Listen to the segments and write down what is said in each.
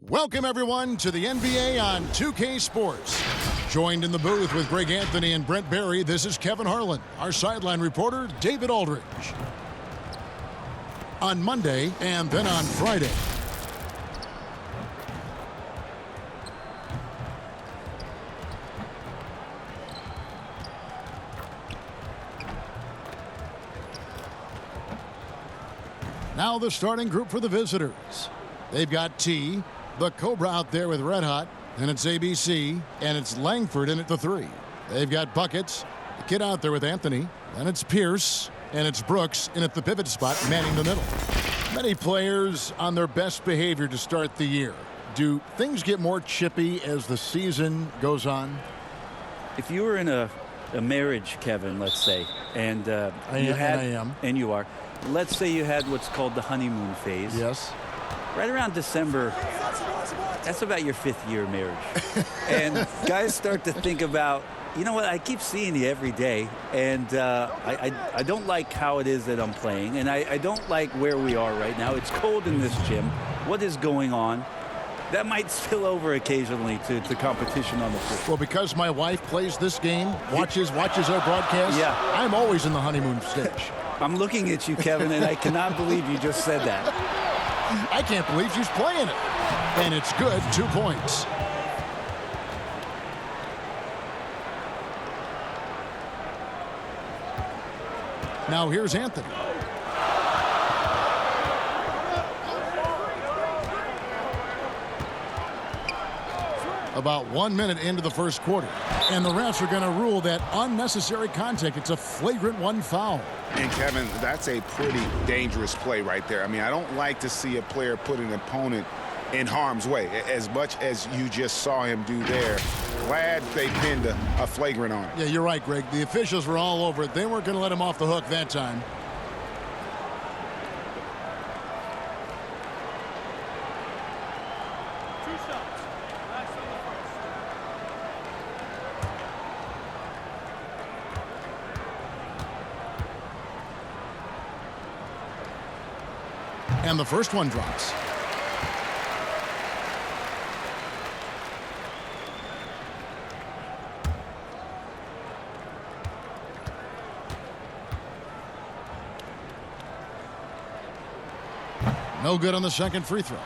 Welcome, everyone, to the NBA on 2K Sports. Joined in the booth with Greg Anthony and Brent Barry, this is Kevin Harlan. Our sideline reporter, David Aldridge. On Monday and then on Friday. Now the starting group for the visitors. They've got T, the Cobra out there with Red Hot, and it's ABC, and it's Langford in at the 3. They've got Buckets, the kid out there with Anthony, and it's Pierce, and it's Brooks in at the pivot spot, manning the middle. Many players on their best behavior to start the year. Do things get more chippy as the season goes on? If you were in a marriage, Kevin, let's say, and I am. And you are. Let's say you had what's called the honeymoon phase. Yes. Right around December, that's about your 5th year of marriage. And guys start to think about, you know what, I keep seeing you every day, and I don't like how it is that I'm playing, and I don't like where we are right now. It's cold in this gym. What is going on? That might spill over occasionally to competition on the field. Well, because my wife plays this game, watches our broadcast, yeah. I'm always in the honeymoon stage. I'm looking at you, Kevin, and I cannot believe you just said that. I can't believe she's playing it. And it's good, 2 points. Now here's Anthony. About 1 minute into the first quarter. And the refs are going to rule that unnecessary contact. It's a flagrant 1 foul. And, Kevin, that's a pretty dangerous play right there. I mean, I don't like to see a player put an opponent in harm's way, as much as you just saw him do there. Glad they pinned a flagrant on him. Yeah, you're right, Greg. The officials were all over it. They weren't going to let him off the hook that time. And the first one drops. No good on the second free throw.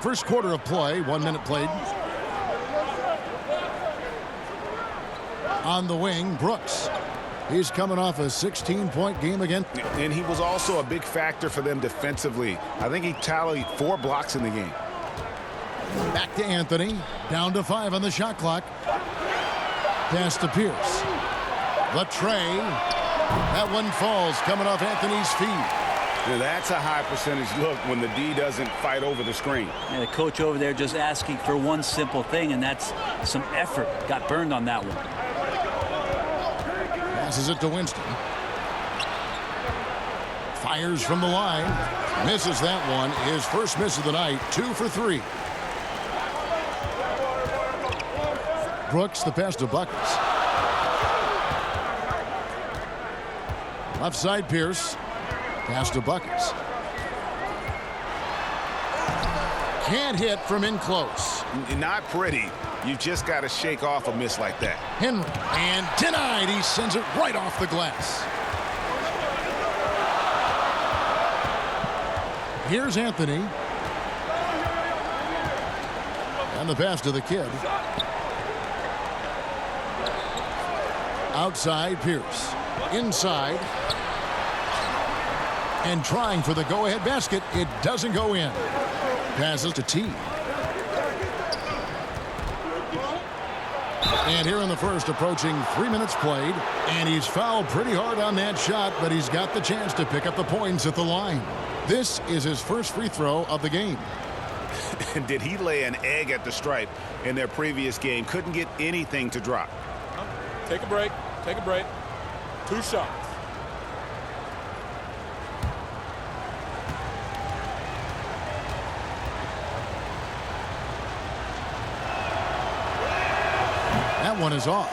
First quarter of play, 1 minute played. On the wing, Brooks. He's coming off a 16-point game again. And he was also a big factor for them defensively. I think he tallied 4 blocks in the game. Back to Anthony. Down to 5 on the shot clock. Pass to Pierce. The tray. That one falls coming off Anthony's feet. Now that's a high percentage look when the D doesn't fight over the screen. And the coach over there just asking for one simple thing, and that's some effort. Got burned on that one. Passes it to Winston. Fires from the line. Misses that one. His first miss of the night. 2 for 3. Brooks, the pass to Buckets. Left side, Pierce. Pass to Buckets. Can't hit from in close. Not pretty. You just got to shake off a miss like that. Henry, and denied. He sends it right off the glass. Here's Anthony. And the pass to the kid. Outside, Pierce. Inside. And trying for the go-ahead basket. It doesn't go in. Passes to T. And here in the first, approaching 3 minutes played. And he's fouled pretty hard on that shot, but he's got the chance to pick up the points at the line. This is his first free throw of the game. Did he lay an egg at the stripe in their previous game? Couldn't get anything to drop. Take a break. Take a break. 2 shots. That one is off.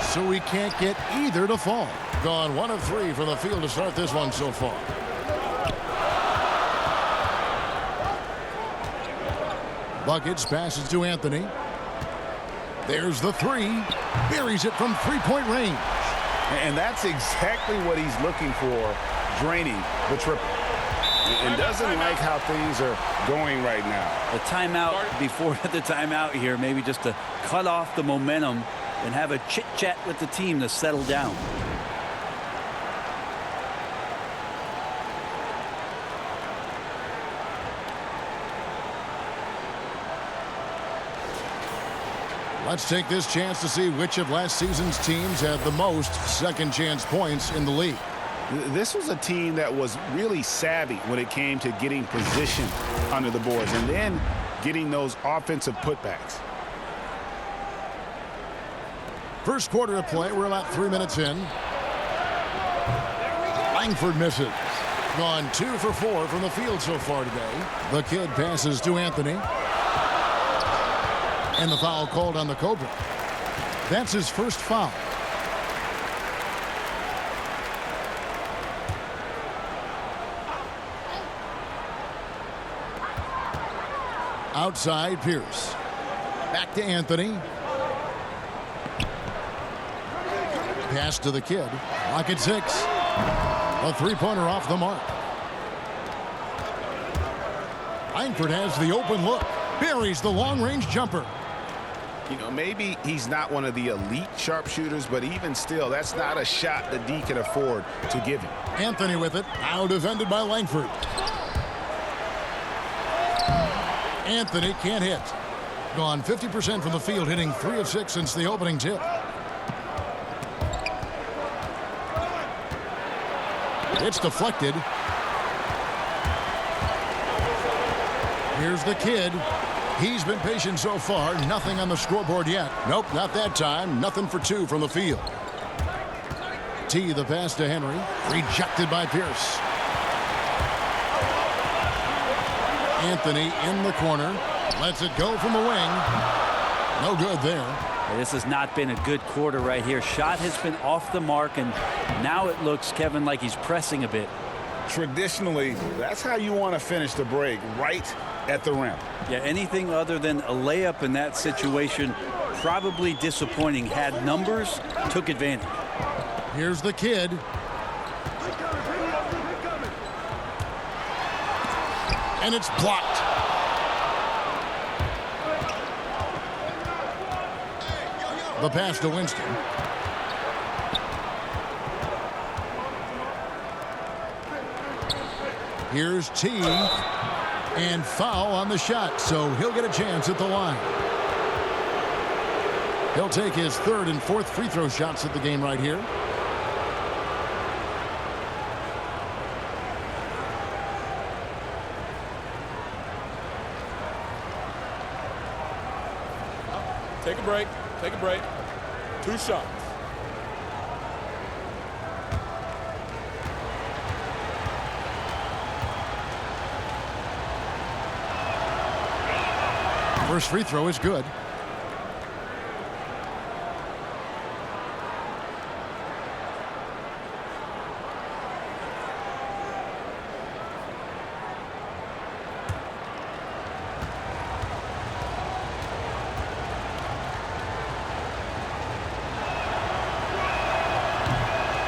so he can't get either to fall. Gone 1 of 3 from the field to start this one so far. Buckets passes to Anthony. There's the 3. Buries it from three-point range. And that's exactly what he's looking for, draining the triple. And doesn't like how things are going right now. The timeout before the timeout here, maybe just to cut off the momentum and have a chit-chat with the team to settle down. Let's take this chance to see which of last season's teams had the most second chance points in the league. This was a team that was really savvy when it came to getting position under the boards and then getting those offensive putbacks. First quarter of play, we're about 3 minutes in. Langford misses. Gone 2 for 4 from the field so far today. The kid passes to Anthony. And the foul called on the Cobra. That's his first foul. Outside, Pierce. Back to Anthony. Pass to the kid. Lock at 6. A three-pointer off the mark. Langford has the open look. Buries the long-range jumper. You know, maybe he's not one of the elite sharpshooters, but even still, that's not a shot that D can afford to give him. Anthony with it. Now defended by Langford. Anthony can't hit. Gone 50% from the field, hitting 3 of 6 since the opening tip. It's deflected. Here's the kid. He's been patient so far. Nothing on the scoreboard yet. Nope, not that time. Nothing for 2 from the field. T, the pass to Henry. Rejected by Pierce. Anthony in the corner. Lets it go from the wing. No good there. This has not been a good quarter right here. Shot has been off the mark, and now it looks, Kevin, like he's pressing a bit. Traditionally, that's how you want to finish the break, right at the rim. Yeah, anything other than a layup in that situation, probably disappointing. Had numbers, took advantage. Here's the kid. And it's blocked. The pass to Winston. Here's T. And foul on the shot, so he'll get a chance at the line. He'll take his 3rd and 4th free throw shots at the game right here. Take a break. Take a break. 2 shots. First free throw is good.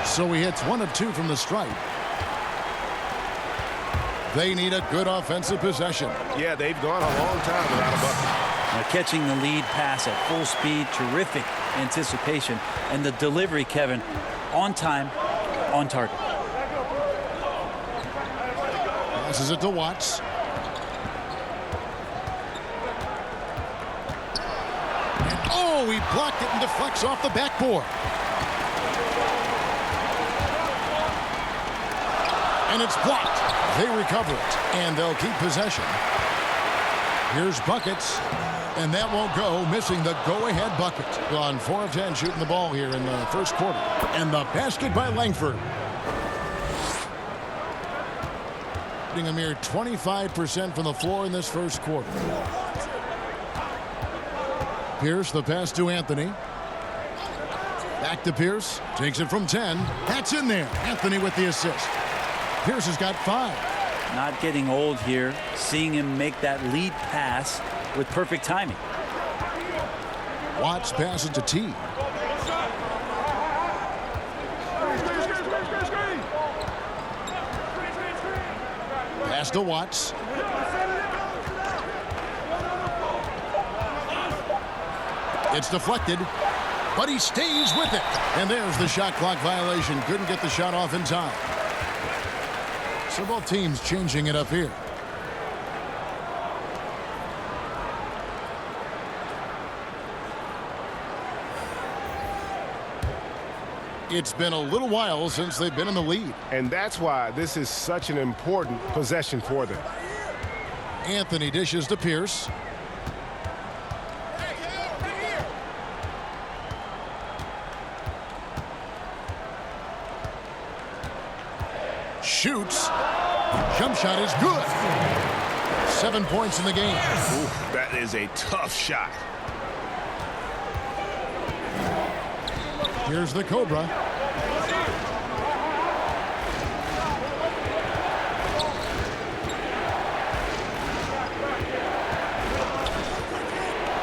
So he hits 1 of 2 from the stripe. They need a good offensive possession. Yeah, they've gone a long time without a bucket. Now catching the lead pass at full speed, terrific anticipation, and the delivery, Kevin, on time, on target. Passes it to Watts. And oh, he blocked it and deflects off the backboard. And it's blocked. They recover it, and they'll keep possession. Here's Buckets, and that won't go, missing the go-ahead bucket. Gone 4 of 10 shooting the ball here in the first quarter. And the basket by Langford. Shooting a mere 25% from the floor in this first quarter. Pierce, the pass to Anthony. Back to Pierce. Takes it from 10. That's in there. Anthony with the assist. Pierce has got 5. Not getting old here. Seeing him make that lead pass with perfect timing. Watts passes to T. Pass to Watts. It's deflected, but he stays with it. And there's the shot clock violation. Couldn't get the shot off in time. So both teams changing it up here. It's been a little while since they've been in the lead. And that's why this is such an important possession for them. Anthony dishes to Pierce. Shoots. Jump shot is good. 7 points in the game. Ooh, that is a tough shot. Here's the Cobra.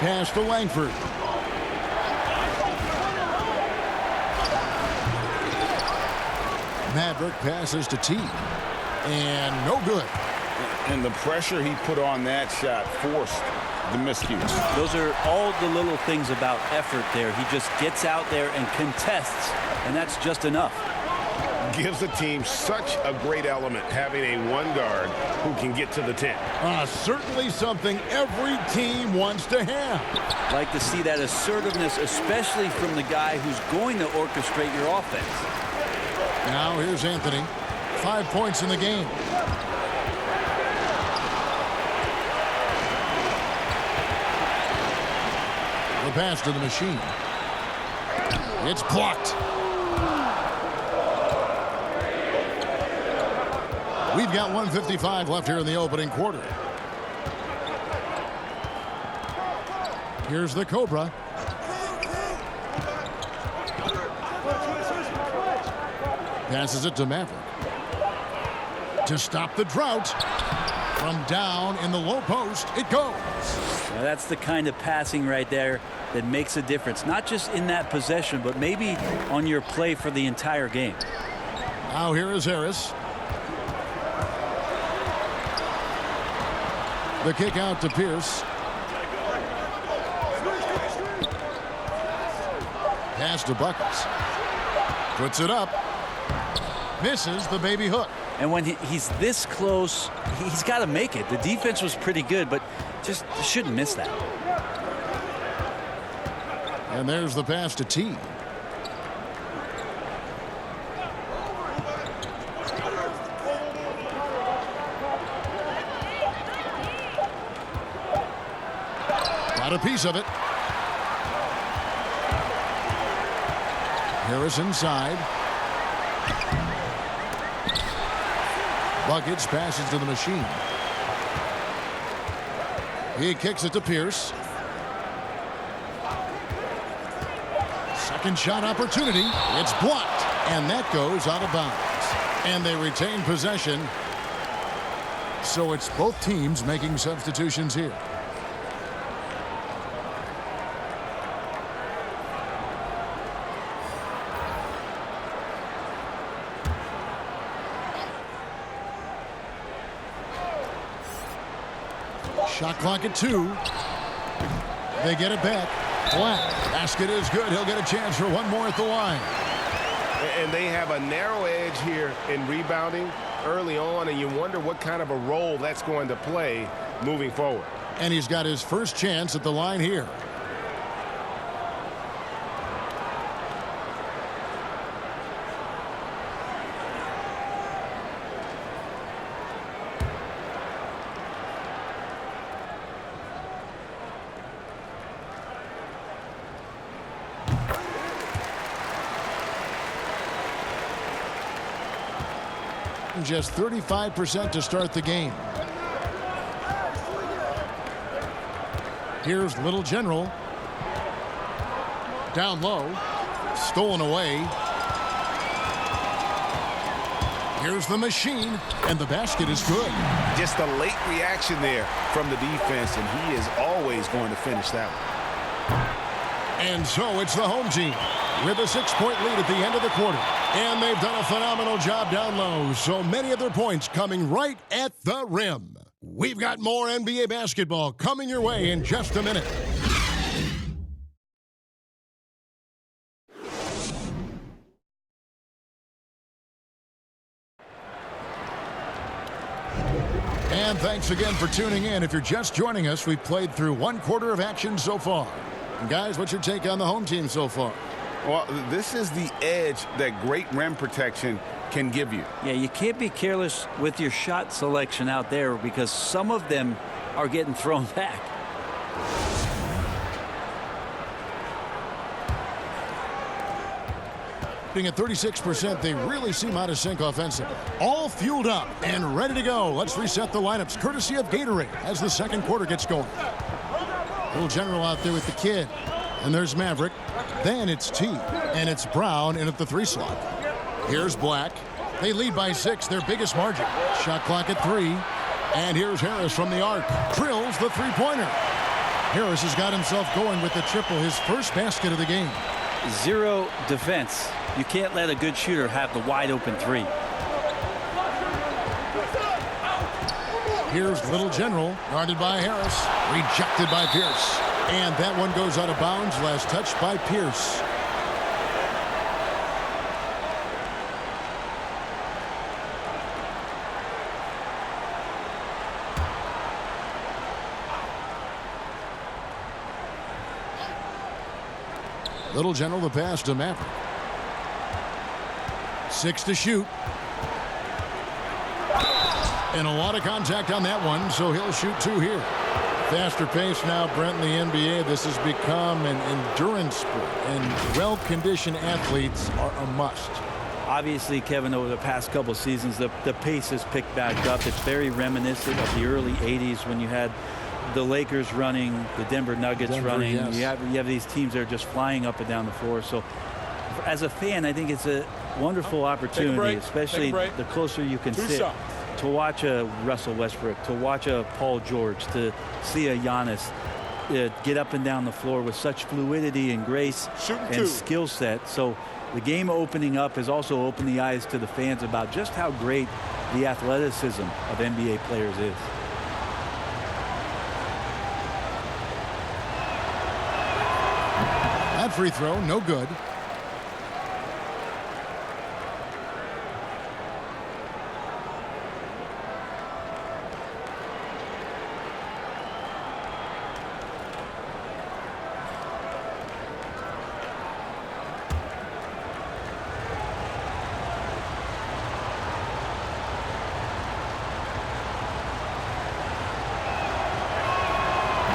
Pass to Langford. Maverick passes to T. And no good. And the pressure he put on that shot forced the miscues. Those are all the little things about effort there. He just gets out there and contests, and that's just enough. Gives the team such a great element having a one guard who can get to the 10. Certainly something every team wants to have. Like to see that assertiveness, especially from the guy who's going to orchestrate your offense. Now here's Anthony. 5 points in the game. The pass to the machine. It's blocked. We've got 1:55 left here in the opening quarter. Here's the Cobra. Passes it to Maverick. To stop the drought. From down in the low post, it goes. Now that's the kind of passing right there that makes a difference. Not just in that possession, but maybe on your play for the entire game. Now here is Harris. The kick out to Pierce. Pass to Buckets. Puts it up. Misses the baby hook. And when he's this close, he's got to make it. The defense was pretty good, but just shouldn't miss that. And there's the pass to T. Got a piece of it. Harris inside. Buckets passes to the machine. He kicks it to Pierce. Second shot opportunity. It's blocked. And that goes out of bounds. And they retain possession. So it's both teams making substitutions here. Shot clock at 2. They get it back. Flat. Basket is good. He'll get a chance for one more at the line. And they have a narrow edge here in rebounding early on, and you wonder what kind of a role that's going to play moving forward. And he's got his first chance at the line here. Just 35% to start the game. Here's Little General. Down low. Stolen away. Here's the machine, and the basket is good. Just a late reaction there from the defense, and he is always going to finish that one. And so it's the home team with a 6-point lead at the end of the quarter. And they've done a phenomenal job down low, so many of their points coming right at the rim. We've got more NBA basketball coming your way in just a minute. And thanks again for tuning in. If you're just joining us, we've played through 1 quarter of action so far. And guys, what's your take on the home team so far? Well, this is the edge that great rim protection can give you. Yeah, you can't be careless with your shot selection out there because some of them are getting thrown back. At 36%, they really seem out of sync offensively. All fueled up and ready to go. Let's reset the lineups, courtesy of Gatorade, as the second quarter gets going. Little general out there with the kid. And there's Maverick. Then it's T. And it's Brown in at the 3 slot. Here's Black. They lead by 6, their biggest margin. Shot clock at 3. And here's Harris from the arc. Drills the 3-pointer. Harris has got himself going with the triple, his first basket of the game. Zero defense. You can't let a good shooter have the wide open 3. Here's Little General, guarded by Harris. Rejected by Pierce. And that one goes out of bounds, last touched by Pierce. Little General, the pass to Maverick. 6 to shoot. And a lot of contact on that one, so he'll shoot 2 here. Faster pace now, Brent, in the NBA. This has become an endurance sport, and well-conditioned athletes are a must. Obviously, Kevin, over the past couple seasons, the pace has picked back up. It's very reminiscent of the early 80s when you had the Lakers running, the Denver Nuggets running. Yes. You have these teams that are just flying up and down the floor. So as a fan, I think it's a wonderful opportunity, especially the closer you can sit, to watch a Russell Westbrook, to watch a Paul George, to see a Giannis get up and down the floor with such fluidity and grace and skill set. So the game opening up has also opened the eyes to the fans about just how great the athleticism of NBA players is. That free throw, no good.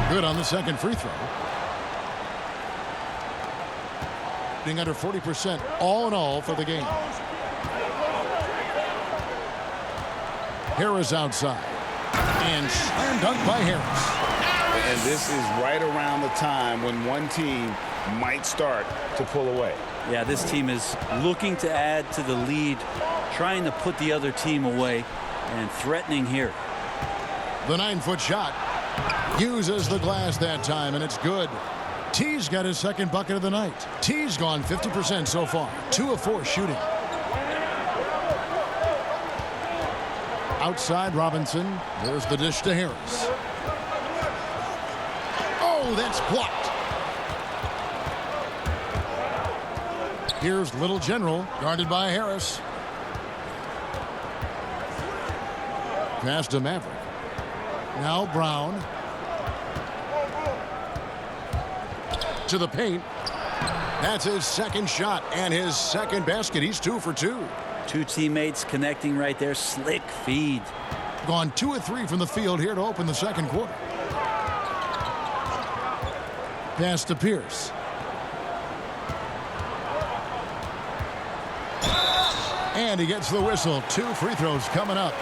Good on the second free throw. Being under 40% all in all for the game. Harris outside. And slam dunk by Harris. And this is right around the time when one team might start to pull away. Yeah, this team is looking to add to the lead, trying to put the other team away, and threatening here. The 9-foot shot. Uses the glass that time, and it's good. T's got his second bucket of the night. T's gone 50% so far. 2 of 4 shooting. Outside Robinson. There's the dish to Harris. Oh, that's blocked. Here's Little General, guarded by Harris. Pass to Maverick. Now Brown. To the paint. That's his second shot and his second basket. He's 2 for 2. 2 teammates connecting right there. Slick feed. Gone 2 of 3 from the field here to open the second quarter. Pass to Pierce. And he gets the whistle. 2 free throws coming up.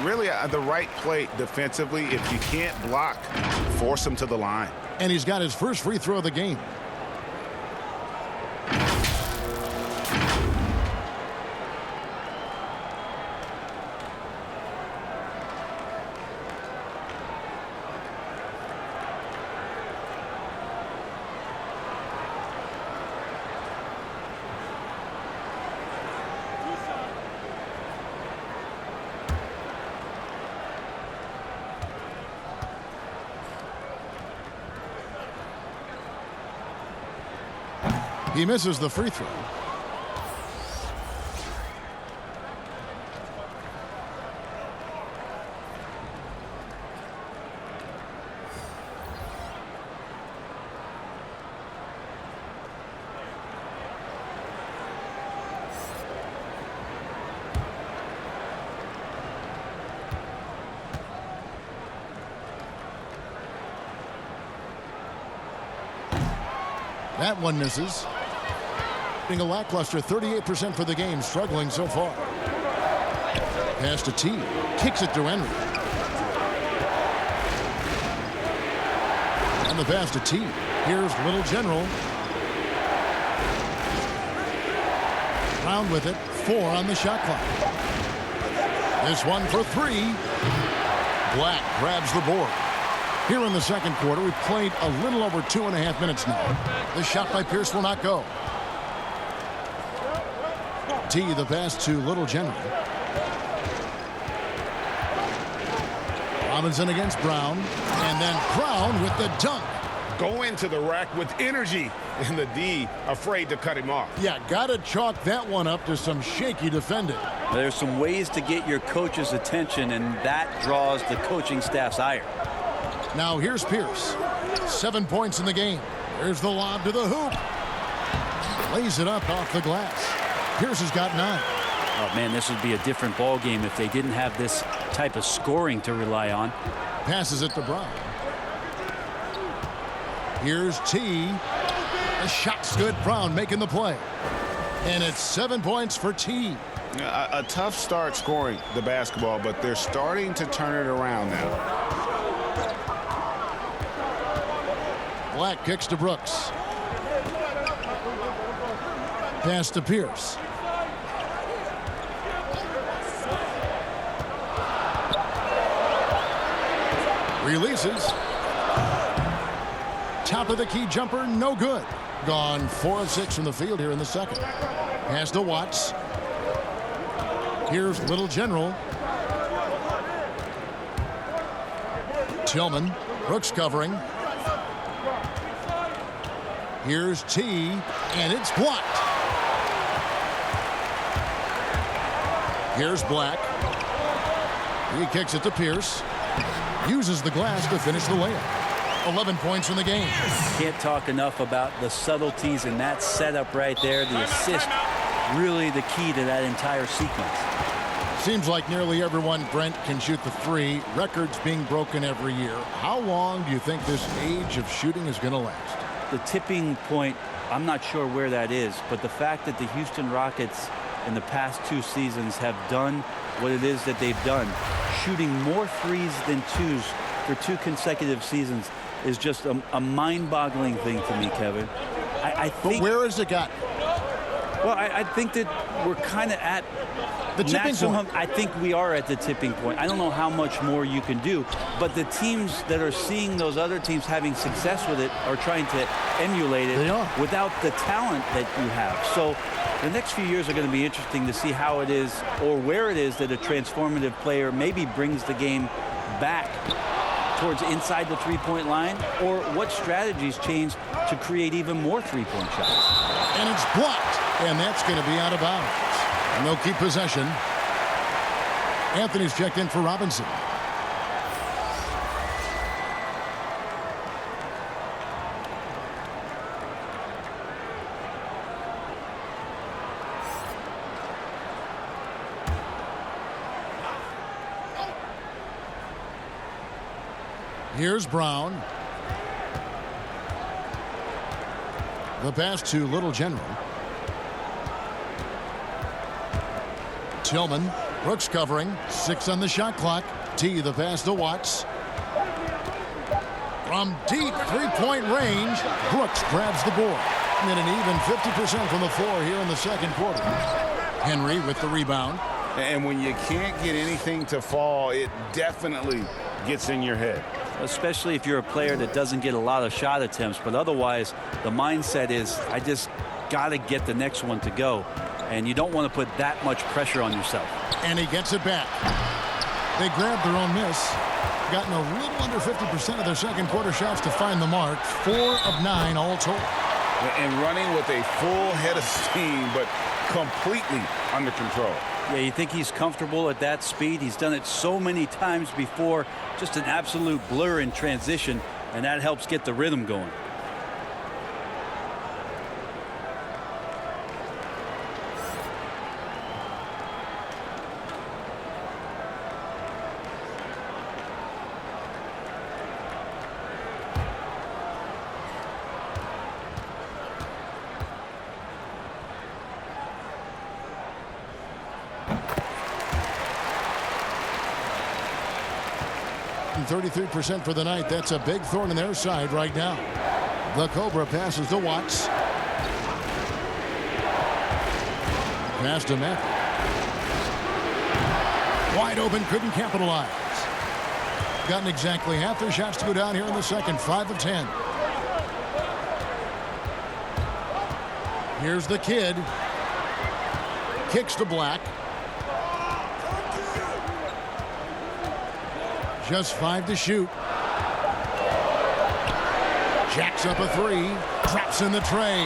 Really the right play defensively. If you can't block, force him to the line. And he's got his first free throw of the game. He misses the free throw. That one misses. Being a lackluster 38% for the game, struggling so far. Pass to T. Kicks it to Henry. And the pass to T. Here's Little General. Brown with it. 4 on the shot clock. This one for 3. Black grabs the board. Here in the second quarter, we've played a little over 2.5 minutes now. The shot by Pierce will not go. T, the pass to Little General. Robinson against Brown. And then Brown with the dunk. Go into the rack with energy. And the D afraid to cut him off. Yeah, got to chalk that one up to some shaky defending. There's some ways to get your coach's attention, and that draws the coaching staff's ire. Now here's Pierce. 7 points in the game. There's the lob to the hoop. Lays it up off the glass. Pierce has got 9. Oh, man, this would be a different ball game if they didn't have this type of scoring to rely on. Passes it to Brown. Here's T. The shot's good. Brown making the play. And it's 7 points for T. A tough start scoring the basketball, but they're starting to turn it around now. Black kicks to Brooks. Pass to Pierce. Releases. Top of the key jumper, no good. Gone 4 of 6 from the field here in the second. Pass to Watts. Here's Little General. Tillman. Brooks covering. Here's T, and it's blocked. Here's Black. He kicks it to Pierce. Uses the glass to finish the layup. 11 points in the game. Can't talk enough about the subtleties in that setup right there. The assist, really the key to that entire sequence. Seems like nearly everyone, Brent, can shoot the 3. Records being broken every year. How long do you think this age of shooting is going to last? The tipping point, I'm not sure where that is, but the fact that the Houston Rockets in the past 2 seasons have done what it is that they've done, shooting more 3s than 2s for 2 consecutive seasons, is just a mind-boggling thing to me, Kevin. I think. But where has it got? Well, I think that we're kind of at the tipping maximum. point. I think we are at the tipping point. I don't know how much more you can do, but the teams that are seeing those other teams having success with it are trying to emulate it without the talent that you have. So the next few years are going to be interesting to see how it is or where it is that a transformative player maybe brings the game back towards inside the three-point line, or what strategies change to create even more three-point shots. And it's blocked, and that's going to be out of bounds. And they'll keep possession. Anthony's checked in for Robinson. Here's Brown. The pass to Little General. Tillman. Brooks covering. 6 on the shot clock. T, the pass to Watts. From deep three-point range, Brooks grabs the board. And an even 50% from the floor here in the second quarter. Henry with the rebound. And when you can't get anything to fall, it definitely gets in your head. Especially if you're a player that doesn't get a lot of shot attempts, but otherwise the mindset is, I just got to get the next one to go. And you don't want to put that much pressure on yourself. And he gets it back. They grabbed their own miss. Gotten a little under 50% of their second quarter shots to find the mark. 4 of 9 all told. And running with a full head of steam, but completely under control. Yeah, you think he's comfortable at that speed? He's done it so many times before. Just an absolute blur in transition, and that helps get the rhythm going. And 33% for the night. That's a big thorn in their side right now. The Cobra passes to Watts. Pass to Matt. Wide open, couldn't capitalize. Gotten exactly half their shots to go down here in the second. 5 of 10. Here's the kid. Kicks to Black. Just 5 to shoot. Jacks up a 3. Drops in the tray.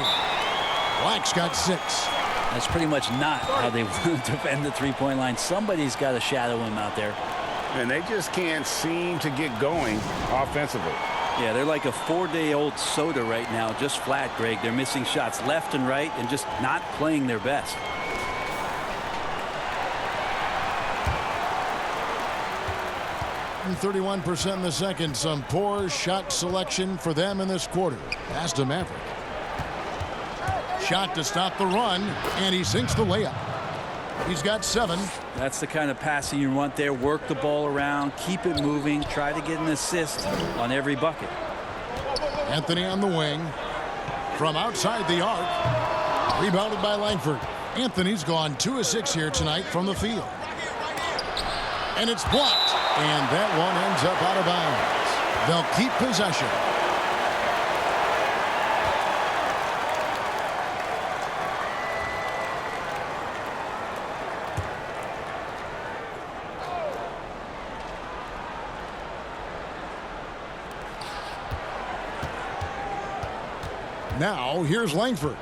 Black's got 6. That's pretty much not how they want to defend the three-point line. Somebody's got to shadow him out there. And they just can't seem to get going offensively. Yeah, they're like a 4-day-old soda right now, just flat, Greg. They're missing shots left and right and just not playing their best. And 31% in the second. Some poor shot selection for them in this quarter. Pass to Maverick. Shot to stop the run, and he sinks the layup. He's got 7. That's the kind of passing you want there. Work the ball around, keep it moving, try to get an assist on every bucket. Anthony on the wing. From outside the arc. Rebounded by Langford. Anthony's gone 2 of 6 here tonight from the field. And it's blocked. And that one ends up out of bounds. They'll keep possession. Now, here's Langford.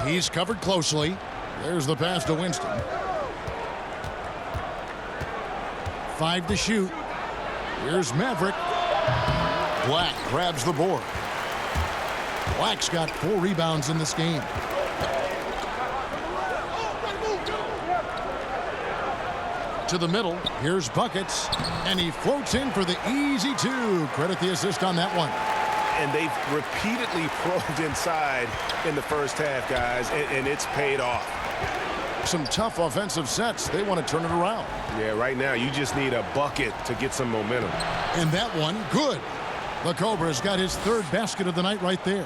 He's covered closely. There's the pass to Winston. 5 to shoot. Here's Maverick. Black grabs the board. Black's got 4 rebounds in this game. To the middle. Here's Buckets. And he floats in for the easy 2. Credit the assist on that one. And they've repeatedly probed inside in the first half, guys, and it's paid off. Some tough offensive sets. They want to turn it around. Yeah, right now you just need a bucket to get some momentum. And that one, good. The Cobra's got his 3rd basket of the night right there.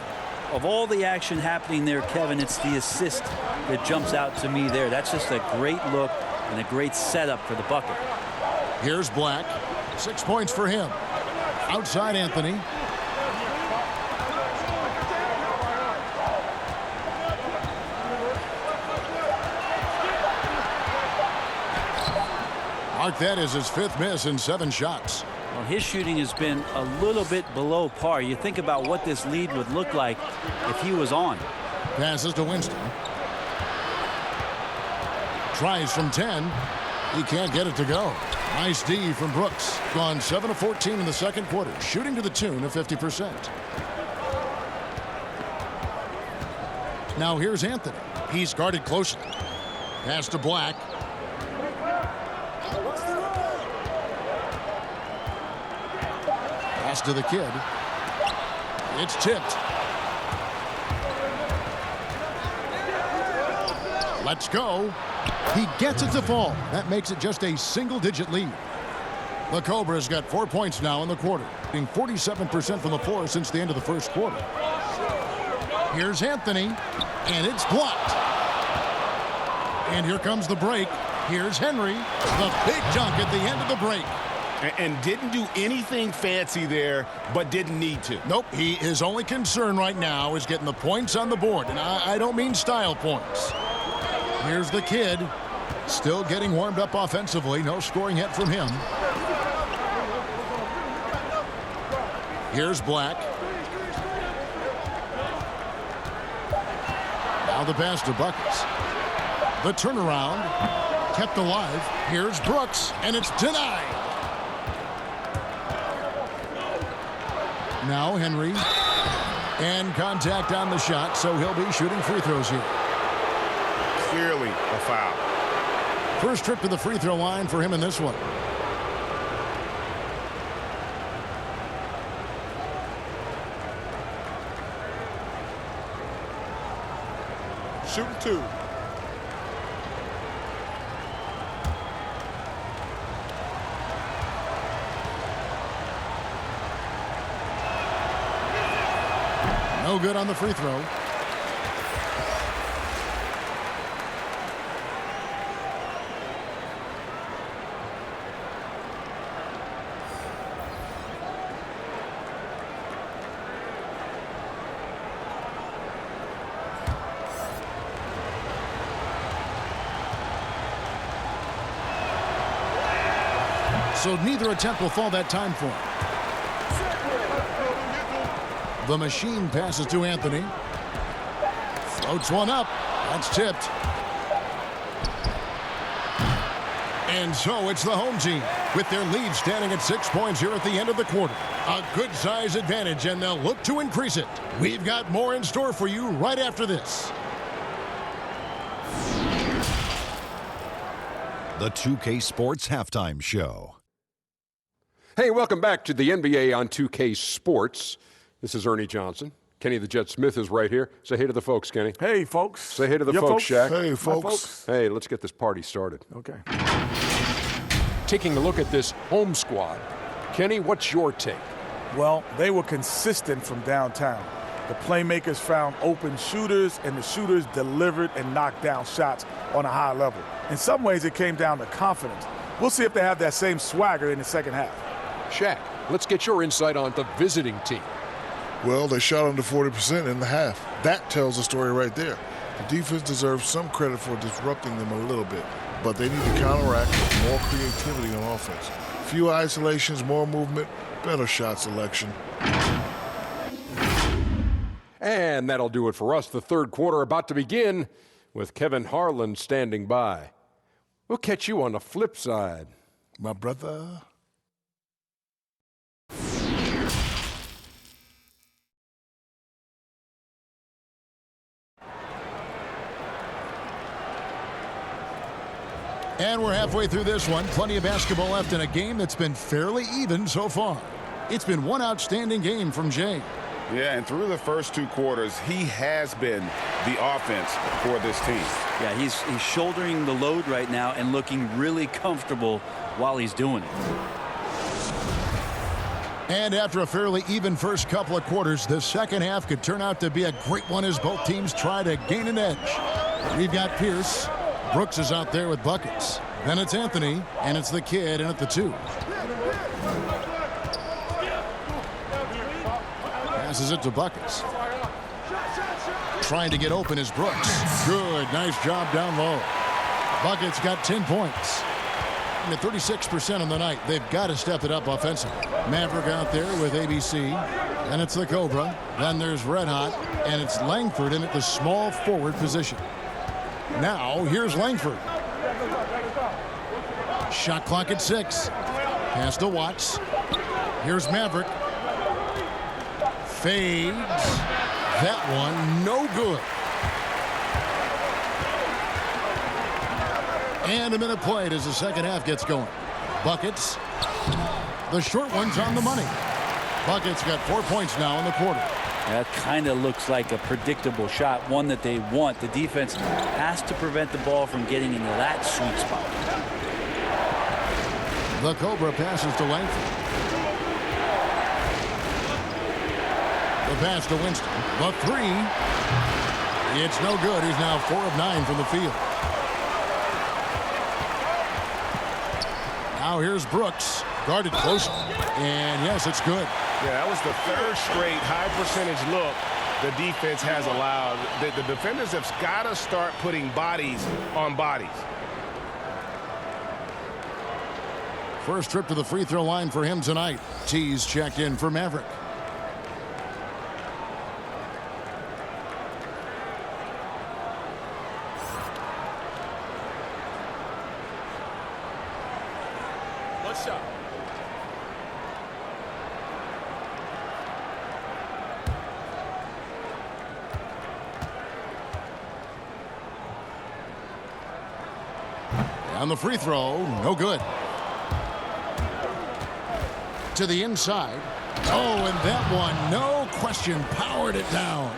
Of all the action happening there, Kevin, it's the assist that jumps out to me there. That's just a great look and a great setup for the bucket. Here's Black. 6 points for him. Outside Anthony. Mark that as his 5th miss in 7 shots. Well, his shooting has been a little bit below par. You think about what this lead would look like if he was on. Passes to Winston. Tries from 10. He can't get it to go. Nice D from Brooks. Gone 7 of 14 in the second quarter. Shooting to the tune of 50%. Now here's Anthony. He's guarded closely. Pass to Black. Pass to the kid. It's tipped. Let's go. He gets it to fall. That makes it just a single-digit lead. The Cobra's got 4 points now in the quarter, being 47% from the floor since the end of the first quarter. Here's Anthony, and it's blocked. And here comes the break. Here's Henry, the big dunk at the end of the break. And didn't do anything fancy there, but didn't need to. Nope, his only concern right now is getting the points on the board, and I don't mean style points. Here's the kid, still getting warmed up offensively. No scoring yet from him. Here's Black. Now the pass to Buckets. The turnaround kept alive. Here's Brooks, and it's denied. Now Henry. And contact on the shot, so he'll be shooting free throws here. Clearly a foul. First trip to the free throw line for him in this one. Shooting 2. No good on the free throw. So neither attempt will fall that time for him. The machine passes to Anthony. Floats one up. That's tipped. And so it's the home team with their lead standing at 6 points here at the end of the quarter. A good size advantage, and they'll look to increase it. We've got more in store for you right after this. The 2K Sports Halftime Show. Hey, welcome back to the NBA on 2K Sports. This is Ernie Johnson. Kenny the Jet Smith is right here. Say hey to the folks, Kenny. Hey, folks. Say hey to the Your folks, Shaq. Hey, folks. Hey, let's get this party started. Okay. Taking a look at this home squad. Kenny, what's your take? Well, they were consistent from downtown. The playmakers found open shooters, and the shooters delivered and knocked down shots on a high level. In some ways, it came down to confidence. We'll see if they have that same swagger in the second half. Shaq, let's get your insight on the visiting team. Well, they shot under 40% in the half. That tells the story right there. The defense deserves some credit for disrupting them a little bit, but they need to counteract with more creativity on offense. Few isolations, more movement, better shot selection. And that'll do it for us. The third quarter about to begin with Kevin Harlan standing by. We'll catch you on the flip side. My brother. And we're halfway through this one. Plenty of basketball left in a game that's been fairly even so far. It's been one outstanding game from Jay. Yeah, and through the first 2 quarters, he has been the offense for this team. Yeah, he's shouldering the load right now and looking really comfortable while he's doing it. And after a fairly even first couple of quarters, the second half could turn out to be a great one as both teams try to gain an edge. We've got Pierce. Brooks is out there with buckets. Then it's Anthony, and it's the kid in at the 2. Passes it to Buckets. Trying to get open is Brooks. Good, nice job down low. Buckets got 10 points. And at 36% on the night, they've got to step it up offensively. Maverick out there with ABC. And it's the Cobra. Then there's Red Hot, and it's Langford in at the small forward position. Now, here's Langford. Shot clock at 6. Pass to Watts. Here's Maverick. Fades. That one, no good. And a minute played as the second half gets going. Buckets. The short one's on the money. Buckets got 4 points now in the quarter. That kind of looks like a predictable shot, one that they want. The defense has to prevent the ball from getting into that sweet spot. The Cobra passes to Langford. The pass to Winston. The 3. It's no good. He's now 4 of 9 from the field. Now here's Brooks. Guarded close. And yes, it's good. Yeah, that was the third straight high percentage look the defense has allowed. The defenders have got to start putting bodies on bodies. First trip to the free throw line for him tonight. T's checked in for Maverick. On the free throw, no good. To the inside. Oh, and that one, no question, powered it down.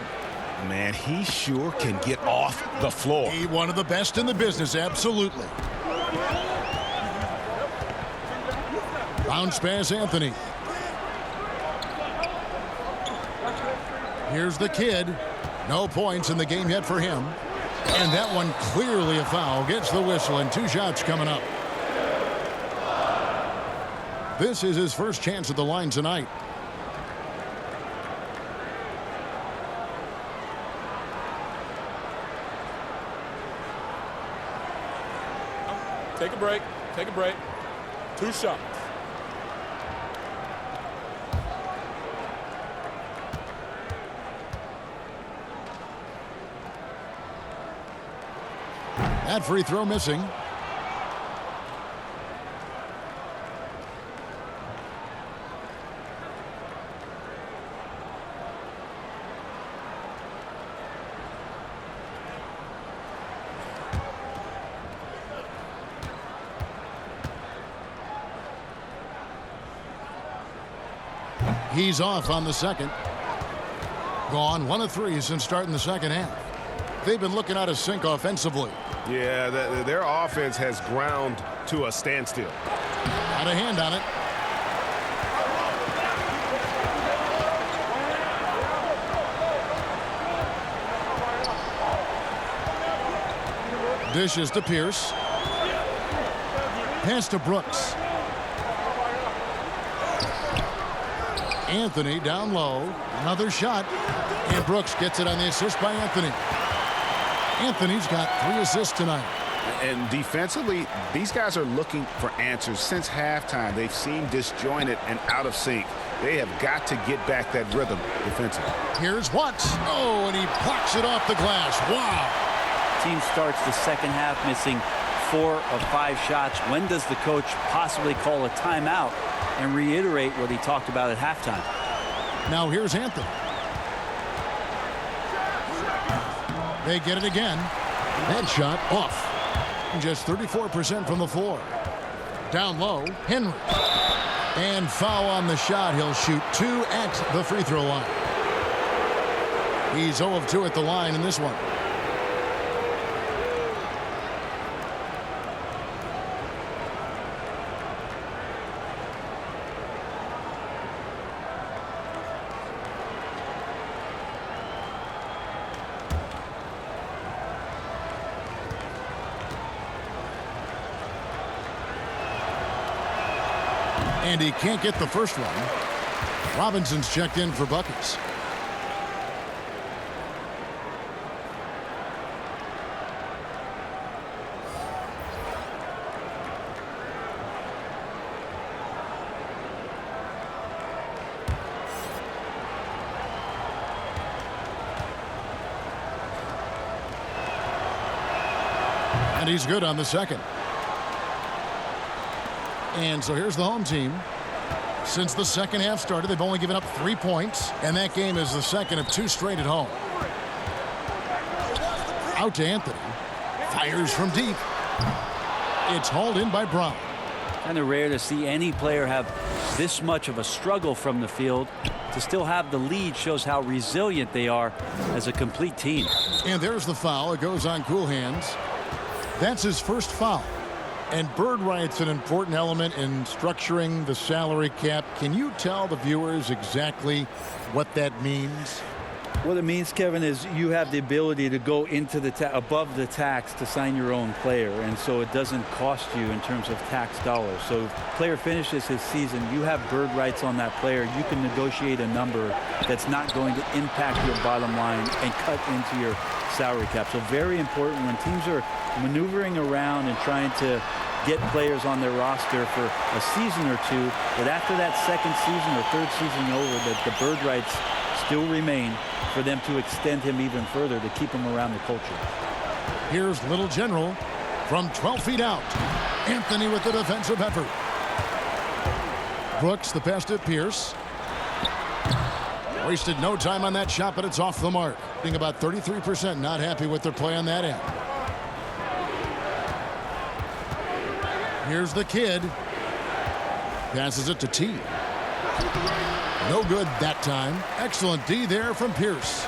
Man, he sure can get off the floor. He one of the best in the business, absolutely. Bounce pass, Anthony. Here's the kid. No points in the game yet for him. And that one clearly a foul. Gets the whistle and 2 shots coming up. This is his first chance at the line tonight. Take a break. Take a break. 2 shots. That free throw missing. He's off on the second. Gone 1 of 3 since starting the second half. They've been looking out of sync offensively. Yeah, their offense has ground to a standstill. Got a hand on it. Dishes to Pierce. Pass to Brooks. Anthony down low. Another shot. And Brooks gets it on the assist by Anthony. Anthony's got 3 assists tonight. And defensively, these guys are looking for answers since halftime. They've seemed disjointed and out of sync. They have got to get back that rhythm defensively. Here's Watts. Oh, and he blocks it off the glass. Wow. Team starts the second half missing 4 of 5 shots. When does the coach possibly call a timeout and reiterate what he talked about at halftime? Now here's Anthony. They get it again. That shot off. Just 34% from the floor. Down low, Henry. And foul on the shot. He'll shoot 2 at the free throw line. He's 0 of 2 at the line in this one. And he can't get the first one. Robinson's checked in for buckets. And he's good on the second. And so here's the home team. Since the second half started, they've only given up 3 points, and that game is the second of 2 straight at home. Out to Anthony. Fires from deep. It's hauled in by Brown. Kind of rare to see any player have this much of a struggle from the field. To still have the lead shows how resilient they are as a complete team. And there's the foul. It goes on Cool Hands. That's his first foul. And bird right's an important element in structuring the salary cap. Can you tell the viewers exactly what that means? What it means, Kevin, is you have the ability to go into the above the tax to sign your own player, and so it doesn't cost you in terms of tax dollars. So if the player finishes his season, you have bird rights on that player. You can negotiate a number that's not going to impact your bottom line and cut into your salary cap. So very important when teams are maneuvering around and trying to get players on their roster for a season or two, but after that second season or third season over, that the bird rights still remain for them to extend him even further to keep him around the culture. Here's Little General from 12 feet out. Anthony with the defensive effort. Brooks, the pass to Pierce. Wasted no time on that shot, but it's off the mark. Being about 33%, not happy with their play on that end. Here's the kid. Passes it to T. No good that time. Excellent D there from Pierce.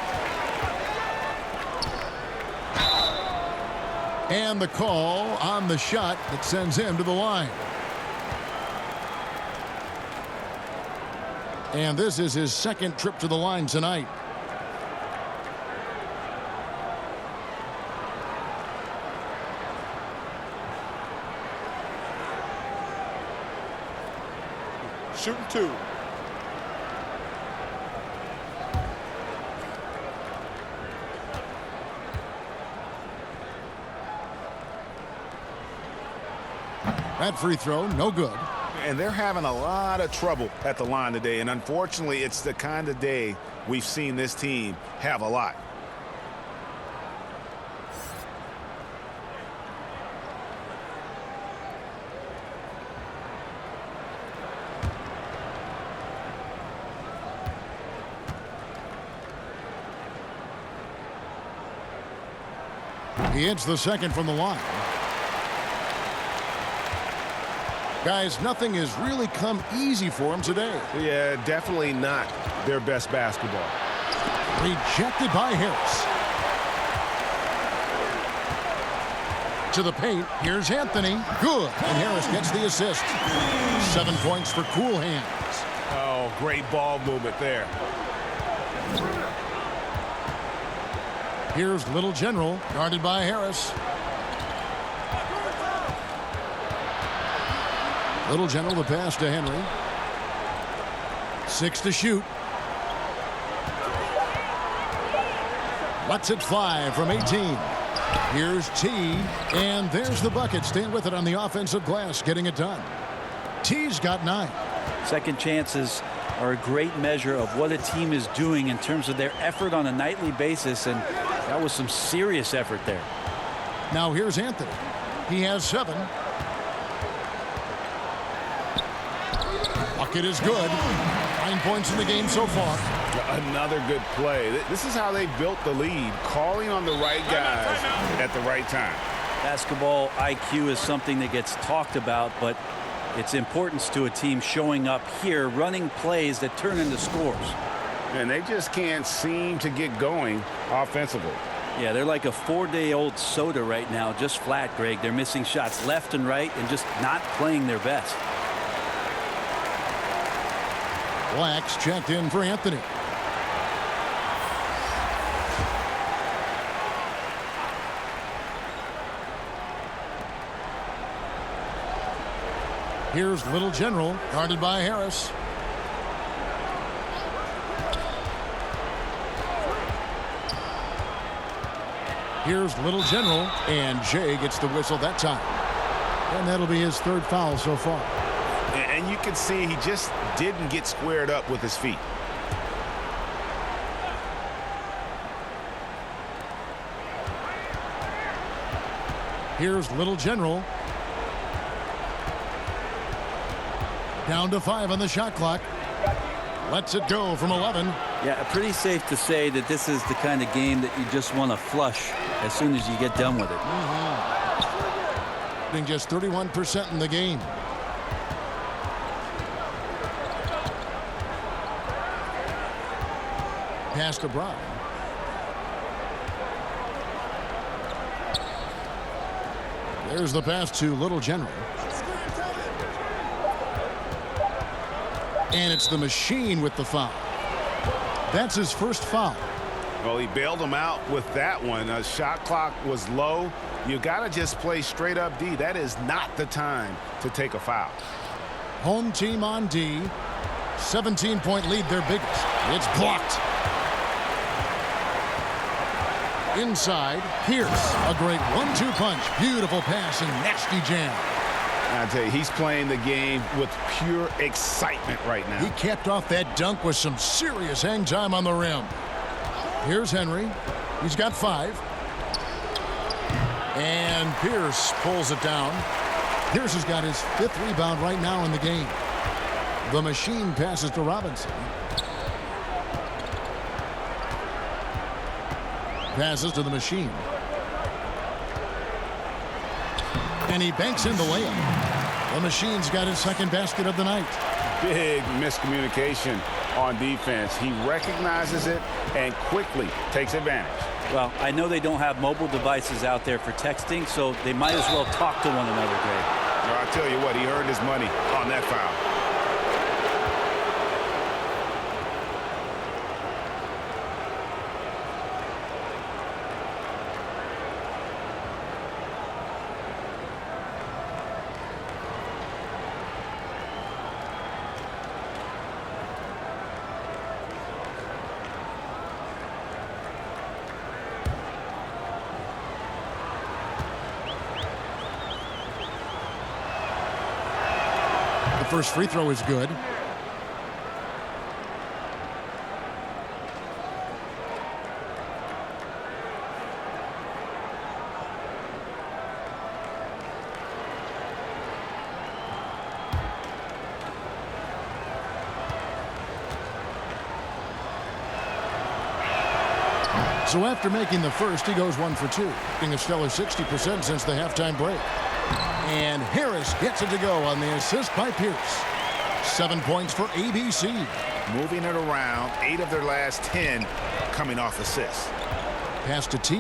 And the call on the shot that sends him to the line. And this is his second trip to the line tonight. Shooting 2. That free throw, no good. And they're having a lot of trouble at the line today. And unfortunately, it's the kind of day we've seen this team have a lot. He hits the second from the line. Guys, nothing has really come easy for him today. Yeah, definitely not their best basketball. Rejected by Harris. To the paint. Here's Anthony. Good. And Harris gets the assist. 7 points for cool hands. Oh, great ball movement there. Here's Little General, guarded by Harris. Little General, the pass to Henry. 6 to shoot. Lets it fly from 18. Here's T, and there's the bucket. Staying with it on the offensive glass, getting it done. T's got 9. Second chances are a great measure of what a team is doing in terms of their effort on a nightly basis, and that was some serious effort there. Now here's Anthony. He has 7. Bucket is good. 9 points in the game so far. Another good play. This is how they built the lead, calling on the right guys at the right time. Basketball IQ is something that gets talked about, but its importance to a team showing up here, running plays that turn into scores. And they just can't seem to get going offensively. Yeah, they're like a 4-day-old soda right now, just flat, Greg. They're missing shots left and right and just not playing their best. Black's checked in for Anthony. Here's Little General, guarded by Harris. Here's Little General, and Jay gets the whistle that time. And that'll be his 3rd foul so far. And you can see he just didn't get squared up with his feet. Here's Little General. Down to 5 on the shot clock. Lets it go from 11. Yeah, pretty safe to say that this is the kind of game that you just want to flush as soon as you get done with it. Being just 31% in the game. Pass to Brown. There's the pass to Little General. And it's the machine with the foul. That's his first foul. Well, he bailed him out with that one. Shot clock was low. You got to just play straight up D. That is not the time to take a foul. Home team on D. 17-point lead, their biggest. It's blocked. Inside, Pierce. A great 1-2 punch. Beautiful pass and nasty jam. I tell you, he's playing the game with pure excitement right now. He capped off that dunk with some serious hang time on the rim. Here's Henry. He's got 5. And Pierce pulls it down. Pierce has got his 5th rebound right now in the game. The machine passes to Robinson. Passes to the machine. And he banks in the layup. The Machine's got his second basket of the night. Big miscommunication on defense. He recognizes it and quickly takes advantage. Well, I know they don't have mobile devices out there for texting, so they might as well talk to one another, Greg. Well, I'll tell you what, he earned his money on that foul. First free throw is good. So after making the first, he goes 1 for 2, being a stellar 60% since the halftime break. And Harris gets it to go on the assist by Pierce. 7 points for ABC. Moving it around, 8 of their last 10 coming off assists. Pass to T.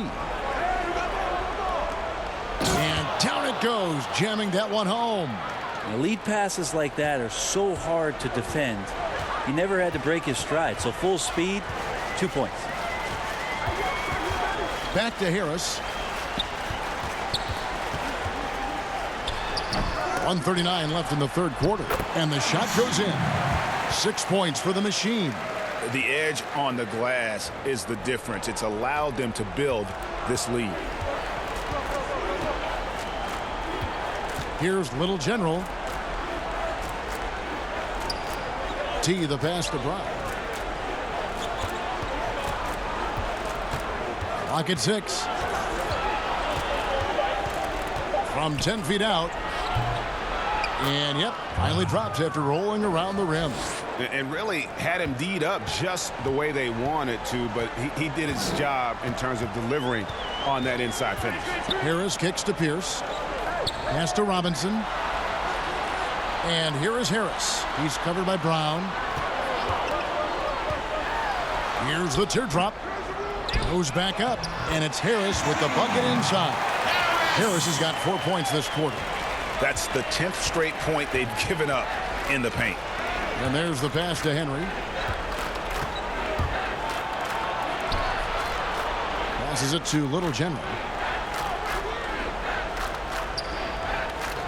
And down it goes, jamming that one home. Lead passes like that are so hard to defend. He never had to break his stride, so full speed, 2 points. Back to Harris. 1:39 left in the third quarter, and the shot goes in. 6 points for the Machine. The edge on the glass is the difference. It's allowed them to build this lead. Here's Little General. T, the pass to Brown. Clock at 6. From 10 feet out. And, yep, finally drops after rolling around the rim. And really had him D'd up just the way they wanted to, but he did his job in terms of delivering on that inside finish. Harris kicks to Pierce. Pass to Robinson. And here is Harris. He's covered by Brown. Here's the teardrop. Goes back up, and it's Harris with the bucket inside. Harris has got 4 points this quarter. That's the 10th straight point they've given up in the paint. And there's the pass to Henry. Passes it to Little General.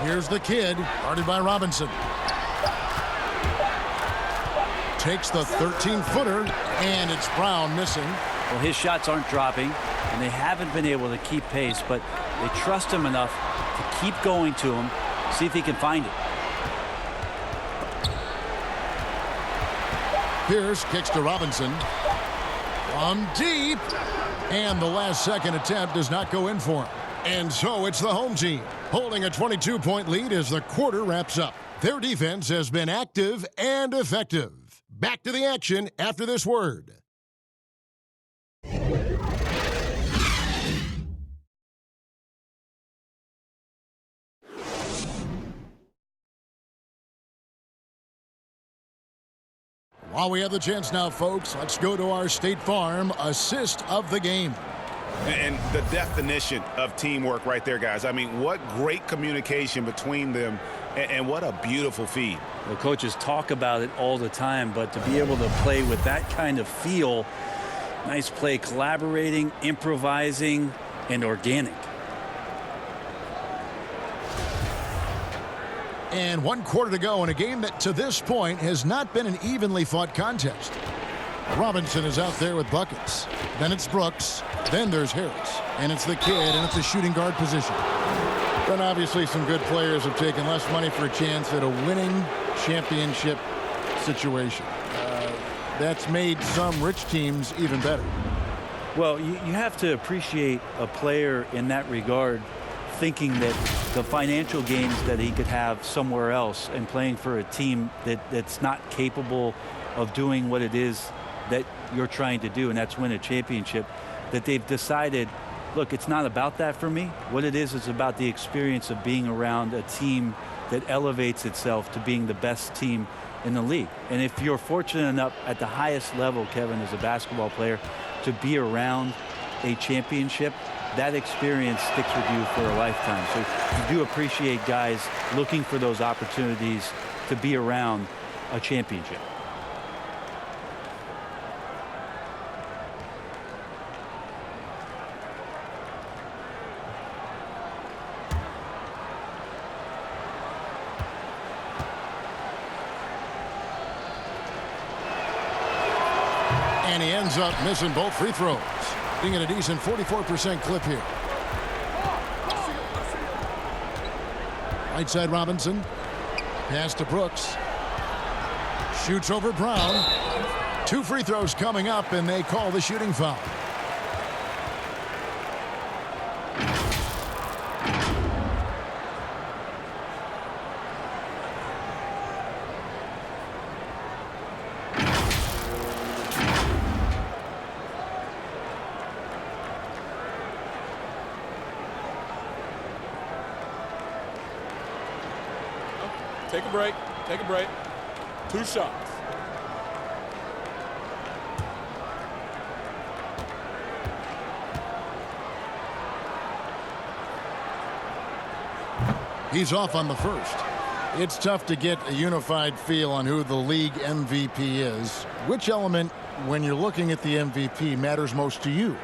Here's the kid, guarded by Robinson. Takes the 13-footer, and it's Brown missing. Well, his shots aren't dropping, and they haven't been able to keep pace, but they trust him enough to keep going to him, see if he can find it. Pierce kicks to Robinson. From deep. And the last second attempt does not go in for him. And so it's the home team holding a 22-point lead as the quarter wraps up. Their defense has been active and effective. Back to the action after this word. While we have the chance now, folks, let's go to our State Farm assist of the game. And the definition of teamwork right there, guys. I mean, what great communication between them, and what a beautiful feed. Well, coaches talk about it all the time, but to be able to play with that kind of feel, nice play, collaborating, improvising, and organic. And 1 quarter to go in a game that to this point has not been an evenly fought contest. Robinson is out there with buckets. Then it's Brooks. Then there's Harris. And it's the kid, and it's the shooting guard position. But obviously some good players have taken less money for a chance at a winning championship situation. That's made some rich teams even better. Well, you have to appreciate a player in that regard, thinking that the financial gains that he could have somewhere else and playing for a team that's not capable of doing what it is that you're trying to do, and that's win a championship, that they've decided, look, it's not about that for me. What it is about the experience of being around a team that elevates itself to being the best team in the league. And if you're fortunate enough at the highest level, Kevin, as a basketball player, to be around a championship, that experience sticks with you for a lifetime. So you do appreciate guys looking for those opportunities to be around a championship. And he ends up missing both free throws. Being at a decent 44% clip here. Right side Robinson. Pass to Brooks. Shoots over Brown. 2 free throws coming up, and they call the shooting foul. Take a break. Take a break. 2 shots. He's off on the first. It's tough to get a unified feel on who the league MVP is. Which element, when you're looking at the MVP, matters most to you?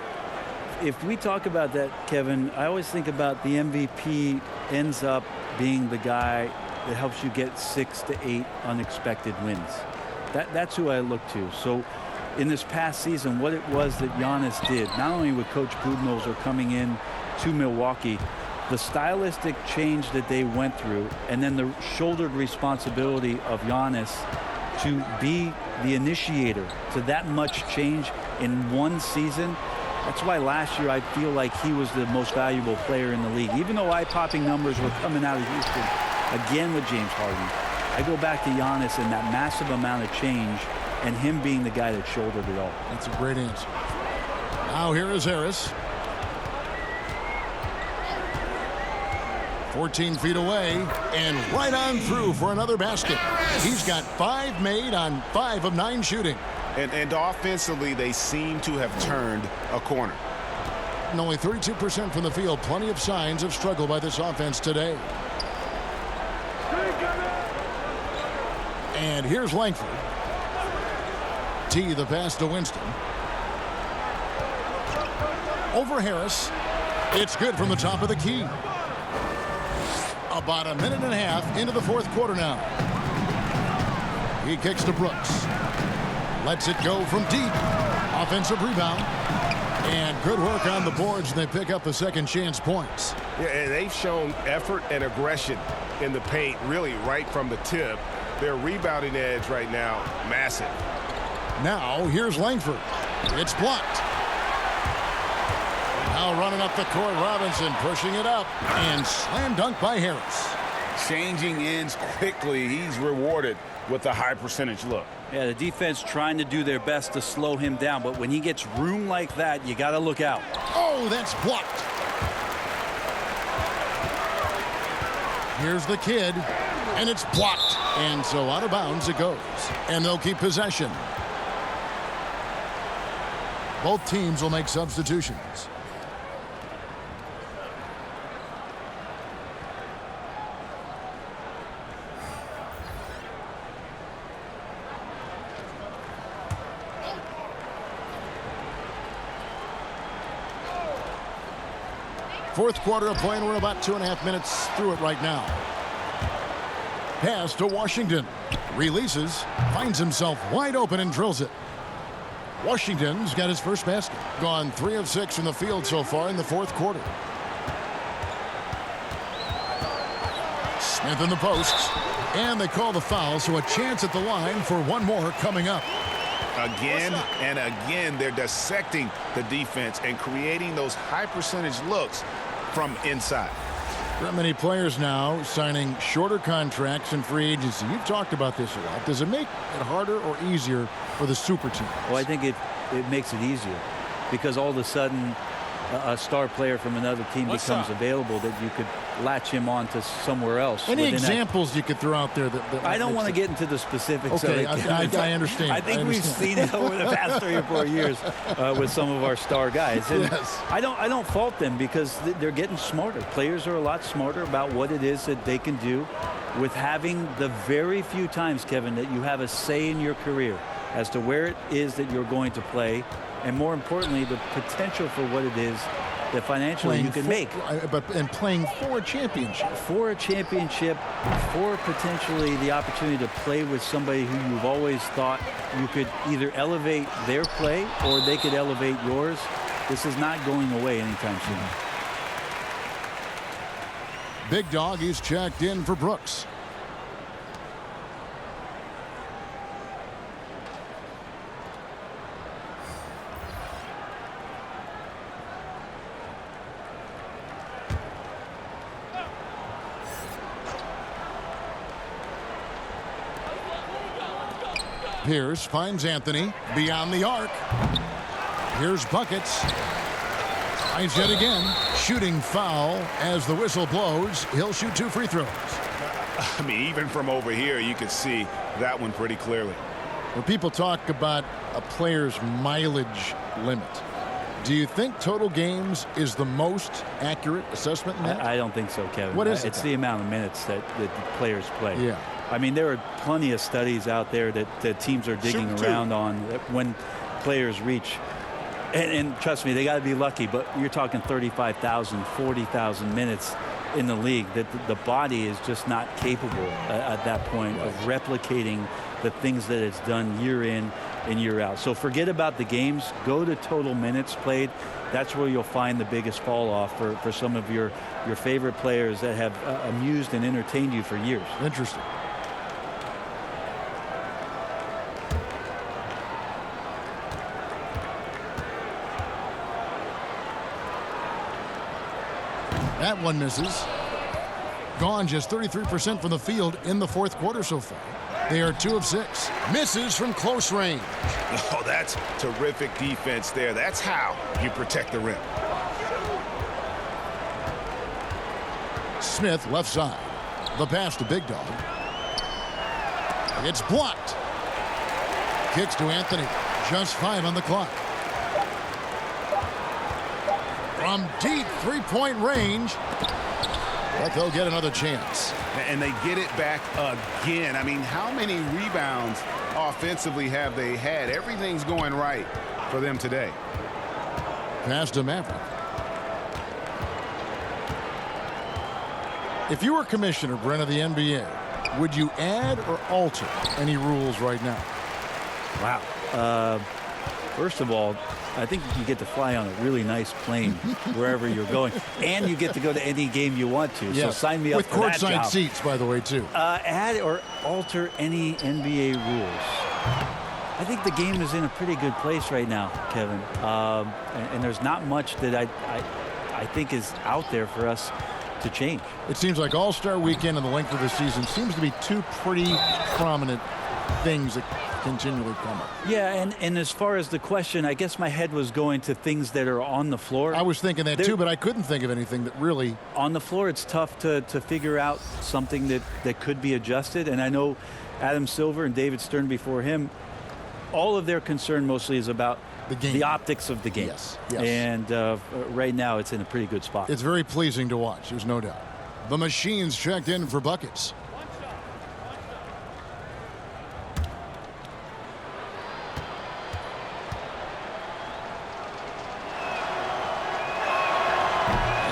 If we talk about that, Kevin, I always think about the MVP ends up being the guy that helps you get 6 to 8 unexpected wins. That's who I look to. So in this past season, what it was that Giannis did, not only with Coach Budenholzer coming in to Milwaukee, the stylistic change that they went through, and then the shouldered responsibility of Giannis to be the initiator to that much change in one season. That's why last year I feel like he was the most valuable player in the league. Even though eye-popping numbers were coming out of Houston, again with James Harden, I go back to Giannis and that massive amount of change and him being the guy that shouldered it all. That's a great answer. Now here is Harris. 14 feet away and right on through for another basket. He's got 5 made on 5 of 9 shooting. And offensively, they seem to have turned a corner. And only 32% from the field. Plenty of signs of struggle by this offense today. And here's Langford. T, the pass to Winston. Over Harris. It's good from the top of the key. About a minute and a half into the 4th quarter now. He kicks to Brooks. Lets it go from deep. Offensive rebound. And good work on the boards, and they pick up the second chance points. Yeah, and they've shown effort and aggression in the paint, really right from the tip. Their rebounding edge right now, massive. Now, here's Langford. It's blocked. Now running up the court, Robinson pushing it up. And slam dunk by Harris. Changing ends quickly. He's rewarded with a high percentage look. Yeah, the defense trying to do their best to slow him down, but when he gets room like that, you got to look out. Oh, that's blocked. Here's the kid, and it's blocked. And so out of bounds it goes. And they'll keep possession. Both teams will make substitutions. Fourth quarter of play, and we're about 2.5 minutes through it right now. Pass to Washington. Releases. Finds himself wide open and drills it. Washington's got his first basket. Gone 3 of 6 from the field so far in the 4th quarter. Smith in the post. And they call the foul, so a chance at the line for one more coming up. Again and again, they're dissecting the defense and creating those high percentage looks from inside. There are many players now signing shorter contracts in free agency. You've talked about this a lot. Does it make it harder or easier for the super teams? Well, I think it makes it easier because all of a sudden a star player from another team becomes available that you could latch him on to somewhere else. Any examples you could throw out there that I don't want to get into the specifics okay, of it. I understand. I think we've seen it over the past 3 or 4 years with some of our star guys. And yes. I don't fault them because they're getting smarter. Players are a lot smarter about what it is that they can do with having the very few times, Kevin, that you have a say in your career as to where it is that you're going to play, and more importantly, the potential for what it is that financially you can make. And playing for a championship. For a championship, for potentially the opportunity to play with somebody who you've always thought you could either elevate their play or they could elevate yours. This is not going away anytime soon. Big Dog, he's checked in for Brooks. Pierce finds Anthony beyond the arc. Here's Buckets. Finds yet again. Shooting foul as the whistle blows. He'll shoot 2 free throws. I mean, even from over here, you can see that one pretty clearly. When people talk about a player's mileage limit, do you think total games is the most accurate assessment in that? I don't think so, Kevin. What is it? It's the amount of minutes that the players play. Yeah. I mean, there are plenty of studies out there that teams are digging around on when players reach. And trust me, they got to be lucky, but you're talking 35,000, 40,000 minutes in the league that the body is just not capable at that point of replicating the things that it's done year in and year out. So forget about the games. Go to total minutes played. That's where you'll find the biggest fall off for some of your favorite players that have amused and entertained you for years. Interesting. That one misses. Gone just 33% from the field in the 4th quarter so far. They are 2 of 6. Misses from close range. Oh, that's terrific defense there. That's how you protect the rim. Smith left side. The pass to Big Dog. It's blocked. Kicks to Anthony. Just 5 on the clock. From deep 3-point range, but they'll get another chance. And they get it back again. I mean, how many rebounds offensively have they had? Everything's going right for them today. Pass to Maverick. If you were commissioner, Brent, of the NBA, would you add or alter any rules right now? Wow. First of all, I think you get to fly on a really nice plane wherever you're going, and you get to go to any game you want to. Yes. So sign me up with for that job. With courtside seats, by the way, too. Add or alter any NBA rules. I think the game is in a pretty good place right now, Kevin. And there's not much that I think is out there for us to change. It seems like All-Star Weekend and the length of the season seems to be 2 pretty prominent things that continually come up. Yeah, and as far as the question, I guess my head was going to things that are on the floor. I was thinking that too, but I couldn't think of anything that really... On the floor, it's tough to figure out something that could be adjusted. And I know Adam Silver and David Stern before him, all of their concern mostly is about the game, the optics of the game. Yes. And right now, it's in a pretty good spot. It's very pleasing to watch, there's no doubt. The Machines checked in for Buckets.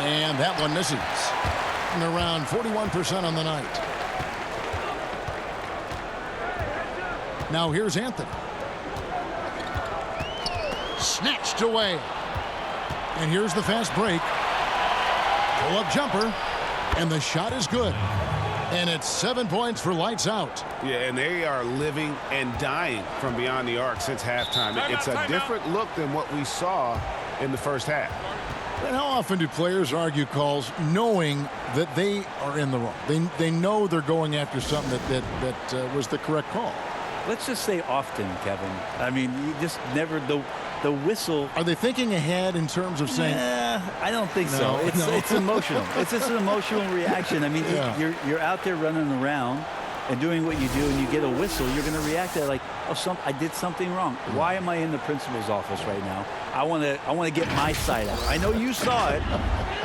And that one misses. And around 41% on the night. Now here's Anthony. Snatched away. And here's the fast break. Pull-up jumper. And the shot is good. And it's 7 points for lights out. Yeah, and they are living and dying from beyond the arc since halftime. It's a different look than what we saw in the first half. And how often do players argue calls knowing that they are in the wrong? They know they're going after something that was the correct call. Let's just say often, Kevin. I mean, you just never the whistle. Are they thinking ahead in terms of saying? I don't think so. It's emotional. It's just an emotional reaction. I mean, you're out there running around and doing what you do, and you get a whistle. You're going to react to it like, oh, I did something wrong. Why am I in the principal's office right now? I want to get my side out. I know you saw it.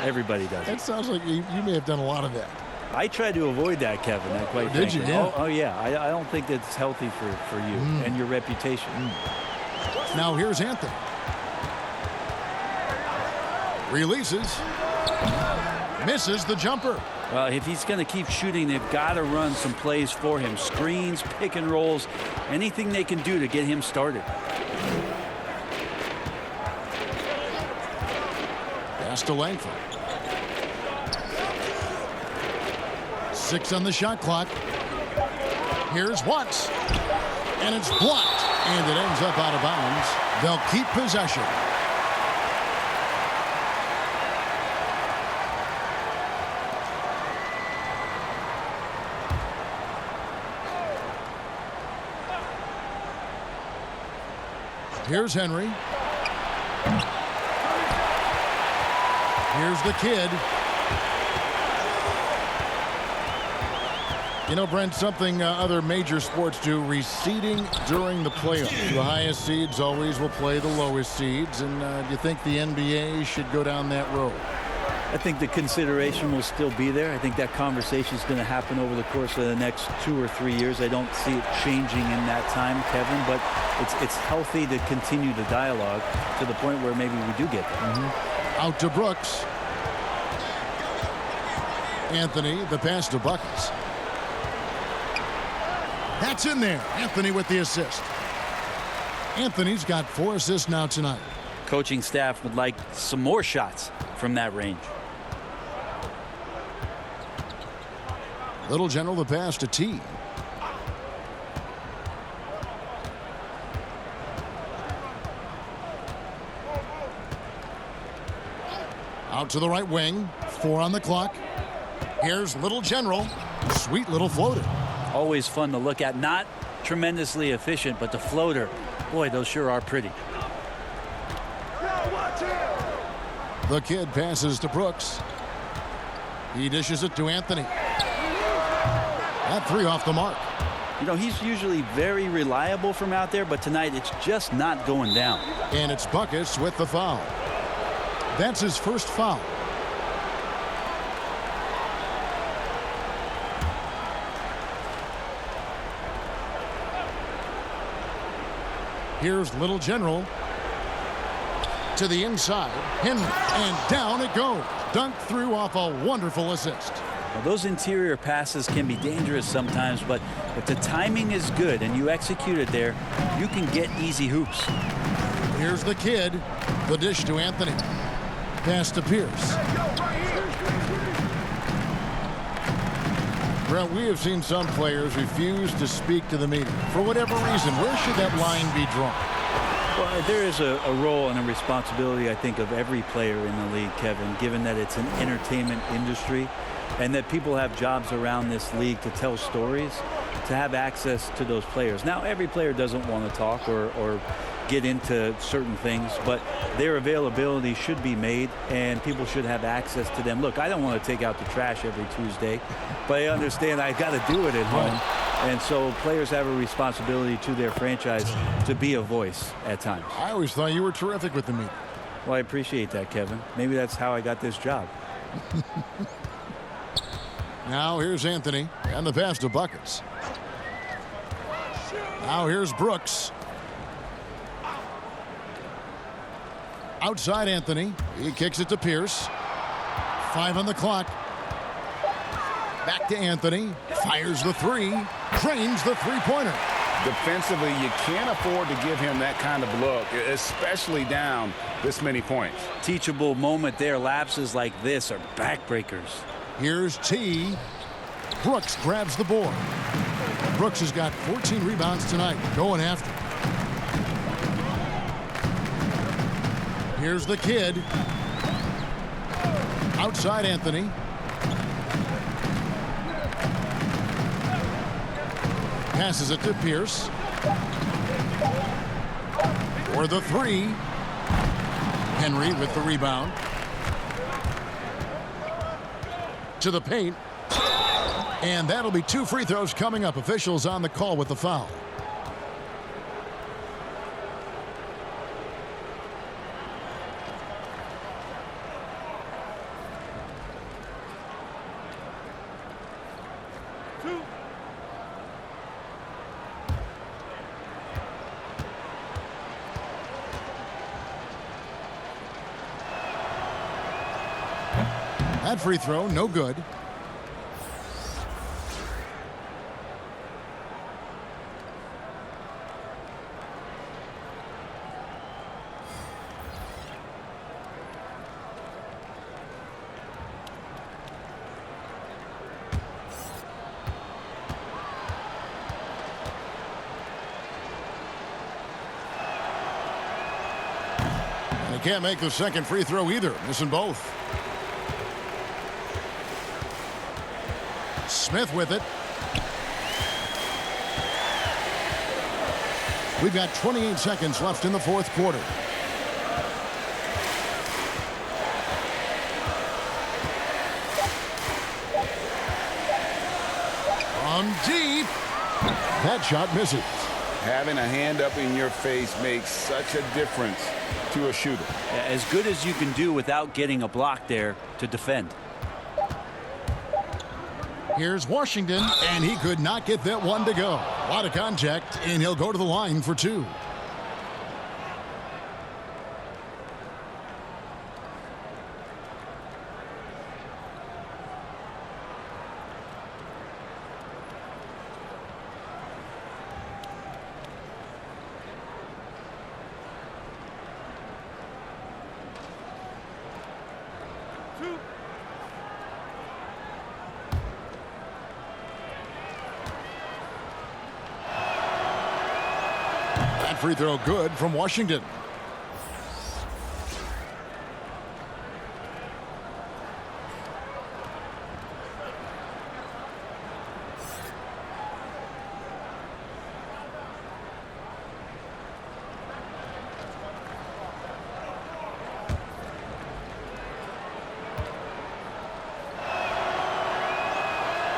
Everybody does it. It sounds like you may have done a lot of that. I try to avoid that, Kevin. Quite Did frankly. you? Yeah. Oh, yeah. I don't think that's healthy for you and your reputation. Now here's Anthony. Releases. Misses the jumper. Well, if he's going to keep shooting, they've got to run some plays for him. Screens, pick and rolls, anything they can do to get him started. Pass to Langford. 6 on the shot clock. Here's Watts. And it's blocked. And it ends up out of bounds. They'll keep possession. Here's Henry. Here's the kid. You know, Brent, something other major sports do, reseeding during the playoffs. The highest seeds always will play the lowest seeds. And do you think the NBA should go down that road? I think the consideration will still be there. I think that conversation is going to happen over the course of the next 2 or 3 years. I don't see it changing in that time, Kevin, but it's healthy to continue the dialogue to the point where maybe we do get there. Out to Brooks. Anthony, the pass to Buckets. That's in there. Anthony with the assist. Anthony's got 4 assists now tonight. Coaching staff would like some more shots from that range. Little General the pass to T. Out to the right wing. 4 on the clock. Here's Little General. Sweet little floater. Always fun to look at. Not tremendously efficient, but the floater, boy, those sure are pretty. The kid passes to Brooks. He dishes it to Anthony. That 3 off the mark. You know, he's usually very reliable from out there, but tonight it's just not going down. And it's Buckets with the foul. That's his first foul. Here's Little General to the inside. Henry, and down it goes. Dunked through off a wonderful assist. Well, those interior passes can be dangerous sometimes, but if the timing is good and you execute it there, you can get easy hoops. Here's the kid. The dish to Anthony. Pass to Pierce. Brent, we have seen some players refuse to speak to the media. For whatever reason, where should that line be drawn? Well, there is a role and a responsibility, I think, of every player in the league, Kevin, given that it's an entertainment industry and that people have jobs around this league to tell stories, to have access to those players. Now, every player doesn't want to talk or get into certain things, but their availability should be made and people should have access to them. Look, I don't want to take out the trash every Tuesday, but I understand I got to do it at home. And so players have a responsibility to their franchise to be a voice at times. I always thought you were terrific with the media. Well, I appreciate that, Kevin. Maybe that's how I got this job. Now here's Anthony and the pass to Buckets. Now here's Brooks. Outside Anthony. He kicks it to Pierce. 5 on the clock. Back to Anthony. Fires the 3. Drains the three-pointer. Defensively, you can't afford to give him that kind of look, especially down this many points. Teachable moment there. Lapses like this are backbreakers. Here's T. Brooks grabs the board. Brooks has got 14 rebounds tonight. Going after. Here's the kid. Outside Anthony. Passes it to Pierce. For the three. Henry with the rebound. To the paint. And that'll be 2 free throws coming up. Officials on the call with the foul. That free throw, no good. And he can't make the second free throw either, missing both. Smith with it. We've got 28 seconds left in the fourth quarter. On deep. That shot misses. Having a hand up in your face makes such a difference to a shooter. As good as you can do without getting a block there to defend. Here's Washington, and he could not get that one to go. A lot of contact, and he'll go to the line for 2. Free throw good from Washington.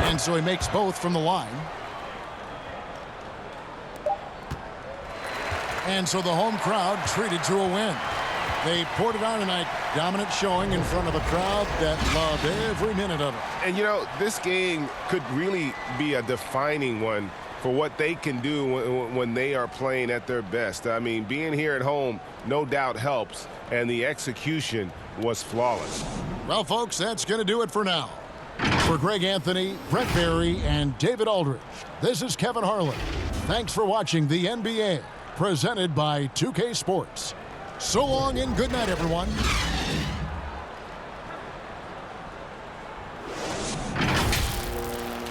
And so he makes both from the line. And so the home crowd treated to a win. They poured it on tonight. Dominant showing in front of a crowd that loved every minute of it. And, you know, this game could really be a defining one for what they can do when they are playing at their best. I mean, being here at home no doubt helps, and the execution was flawless. Well, folks, that's going to do it for now. For Greg Anthony, Brett Barry, and David Aldridge, this is Kevin Harlan. Thanks for watching the NBA, presented by 2K Sports. So long and good night, everyone.